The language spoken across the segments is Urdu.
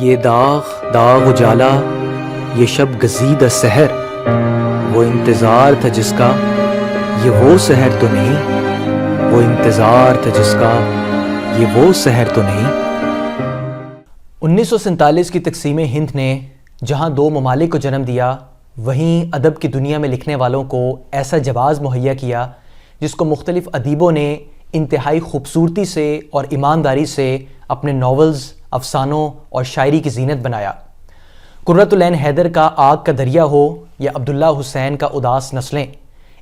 یہ داغ داغ اجالا، یہ شب گزید سحر، وہ انتظار تھا جس کا یہ وہ سحر تو نہیں، وہ انتظار تھا جس کا یہ وہ سحر تو نہیں۔ 1947 کی تقسیم ہند نے جہاں دو ممالک کو جنم دیا، وہیں ادب کی دنیا میں لکھنے والوں کو ایسا جواز مہیا کیا جس کو مختلف ادیبوں نے انتہائی خوبصورتی سے اور ایمانداری سے اپنے ناولز، افسانوں اور شاعری کی زینت بنایا۔ قرۃ العین حیدر کا آگ کا دریا ہو یا عبداللہ حسین کا اداس نسلیں،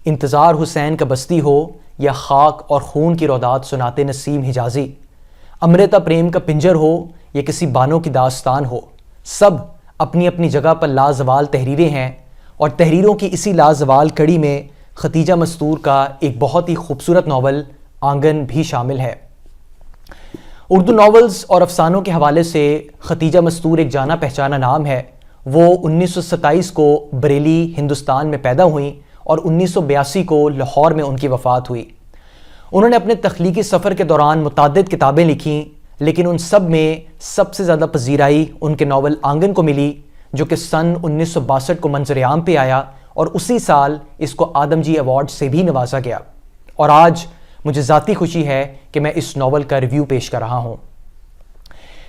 انتظار حسین کا بستی ہو یا خاک اور خون کی رودات سناتے نسیم حجازی، امرتا پریم کا پنجر ہو یا کسی بانو کی داستان ہو، سب اپنی اپنی جگہ پر لازوال تحریریں ہیں، اور تحریروں کی اسی لازوال کڑی میں ختیجہ مستور کا ایک بہت ہی خوبصورت ناول آنگن بھی شامل ہے۔ اردو ناولز اور افسانوں کے حوالے سے ختیجہ مستور ایک جانا پہچانا نام ہے۔ وہ 1927 کو بریلی ہندوستان میں پیدا ہوئیں اور 1982 کو لاہور میں ان کی وفات ہوئی۔ انہوں نے اپنے تخلیقی سفر کے دوران متعدد کتابیں لکھیں، لیکن ان سب میں سب سے زیادہ پذیرائی ان کے ناول آنگن کو ملی، جو کہ سن 1962 کو منظر عام پہ آیا اور اسی سال اس کو آدم جی ایوارڈ سے بھی نوازا گیا۔ اور آج مجھے ذاتی خوشی ہے کہ میں اس ناول کا ریویو پیش کر رہا ہوں۔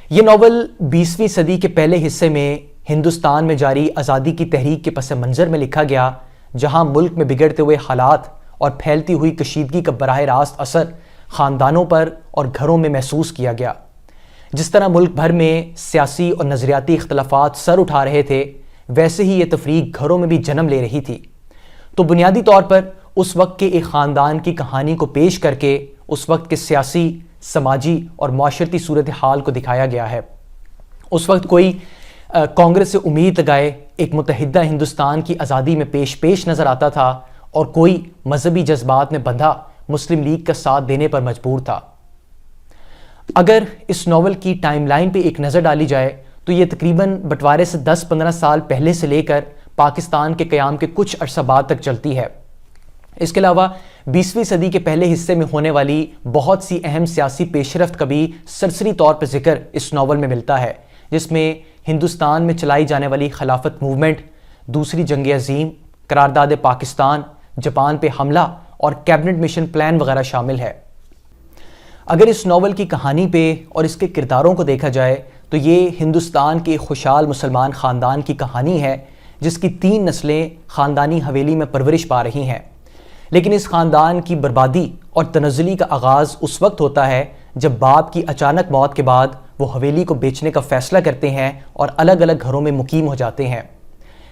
یہ ناول 20ویں صدی کے پہلے حصے میں ہندوستان میں جاری آزادی کی تحریک کے پس منظر میں لکھا گیا، جہاں ملک میں بگڑتے ہوئے حالات اور پھیلتی ہوئی کشیدگی کا براہ راست اثر خاندانوں پر اور گھروں میں محسوس کیا گیا۔ جس طرح ملک بھر میں سیاسی اور نظریاتی اختلافات سر اٹھا رہے تھے، ویسے ہی یہ تفریق گھروں میں بھی جنم لے رہی تھی۔ تو بنیادی طور پر اس وقت کے ایک خاندان کی کہانی کو پیش کر کے اس وقت کے سیاسی، سماجی اور معاشرتی صورتحال کو دکھایا گیا ہے۔ اس وقت کوئی کانگریس سے امید لگائے ایک متحدہ ہندوستان کی آزادی میں پیش نظر آتا تھا، اور کوئی مذہبی جذبات میں بندھا مسلم لیگ کا ساتھ دینے پر مجبور تھا۔ اگر اس ناول کی ٹائم لائن پہ ایک نظر ڈالی جائے تو یہ تقریباً بٹوارے سے 10-15 سال پہلے سے لے کر پاکستان کے قیام کے کچھ عرصہ بعد تک چلتی ہے۔ اس کے علاوہ 20ویں صدی کے پہلے حصے میں ہونے والی بہت سی اہم سیاسی پیش رفت کا بھی سرسری طور پر ذکر اس ناول میں ملتا ہے، جس میں ہندوستان میں چلائی جانے والی خلافت موومنٹ، دوسری جنگ عظیم، قرارداد پاکستان، جاپان پہ حملہ اور کیبنٹ مشن پلان وغیرہ شامل ہے۔ اگر اس ناول کی کہانی پہ اور اس کے کرداروں کو دیکھا جائے تو یہ ہندوستان کے خوشحال مسلمان خاندان کی کہانی ہے، جس کی 3 نسلیں خاندانی حویلی میں پرورش پا رہی ہیں۔ لیکن اس خاندان کی بربادی اور تنزلی کا آغاز اس وقت ہوتا ہے جب باپ کی اچانک موت کے بعد وہ حویلی کو بیچنے کا فیصلہ کرتے ہیں اور الگ الگ گھروں میں مقیم ہو جاتے ہیں۔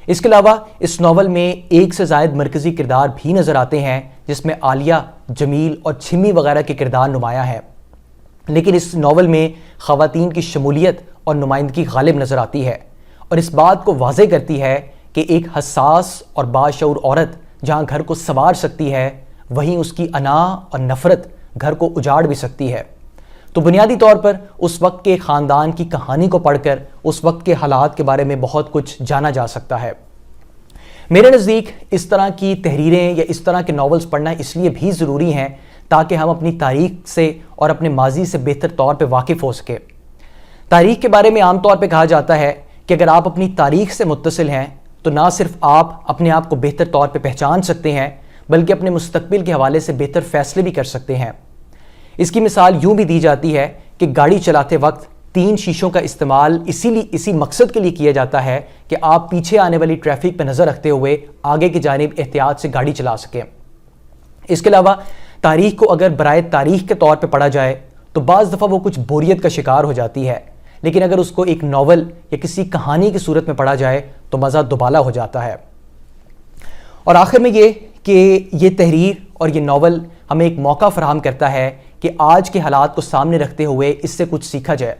اس کے علاوہ اس ناول میں 1 سے زائد مرکزی کردار بھی نظر آتے ہیں، جس میں عالیہ، جمیل اور چھمی وغیرہ کے کردار نمایاں ہیں۔ لیکن اس ناول میں خواتین کی شمولیت اور نمائندگی غالب نظر آتی ہے، اور اس بات کو واضح کرتی ہے کہ ایک حساس اور باشعور عورت جہاں گھر کو سنوار سکتی ہے، وہیں اس کی انا اور نفرت گھر کو اجاڑ بھی سکتی ہے۔ تو بنیادی طور پر اس وقت کے خاندان کی کہانی کو پڑھ کر اس وقت کے حالات کے بارے میں بہت کچھ جانا جا سکتا ہے۔ میرے نزدیک اس طرح کی تحریریں یا اس طرح کے ناولز پڑھنا اس لیے بھی ضروری ہیں تاکہ ہم اپنی تاریخ سے اور اپنے ماضی سے بہتر طور پہ واقف ہو سکیں۔ تاریخ کے بارے میں عام طور پہ کہا جاتا ہے کہ اگر آپ اپنی تاریخ سے متصل ہیں تو نہ صرف آپ اپنے آپ کو بہتر طور پہ پہچان سکتے ہیں، بلکہ اپنے مستقبل کے حوالے سے بہتر فیصلے بھی کر سکتے ہیں۔ اس کی مثال یوں بھی دی جاتی ہے کہ گاڑی چلاتے وقت 3 شیشوں کا استعمال اسی مقصد کے لیے کیا جاتا ہے کہ آپ پیچھے آنے والی ٹریفک پہ نظر رکھتے ہوئے آگے کی جانب احتیاط سے گاڑی چلا سکیں۔ اس کے علاوہ تاریخ کو اگر برائے تاریخ کے طور پہ پڑھا جائے تو بعض دفعہ وہ کچھ بوریت کا شکار ہو جاتی ہے، لیکن اگر اس کو ایک ناول یا کسی کہانی کی صورت میں پڑھا جائے تو مزہ دوبالا ہو جاتا ہے۔ اور آخر میں یہ کہ یہ تحریر اور یہ ناول ہمیں ایک موقع فراہم کرتا ہے کہ آج کے حالات کو سامنے رکھتے ہوئے اس سے کچھ سیکھا جائے۔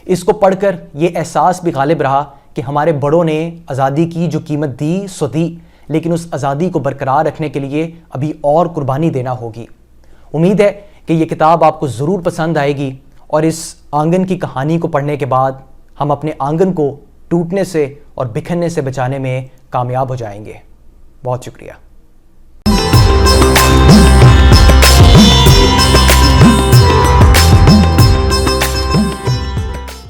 اس کو پڑھ کر یہ احساس بھی غالب رہا کہ ہمارے بڑوں نے آزادی کی جو قیمت دی سو دی، لیکن اس آزادی کو برقرار رکھنے کے لیے ابھی اور قربانی دینا ہوگی۔ امید ہے کہ یہ کتاب آپ کو ضرور پسند آئے گی، اور اس آنگن کی کہانی کو پڑھنے کے بعد ہم اپنے آنگن کو ٹوٹنے سے اور بکھرنے سے بچانے میں کامیاب ہو جائیں گے۔ بہت شکریہ۔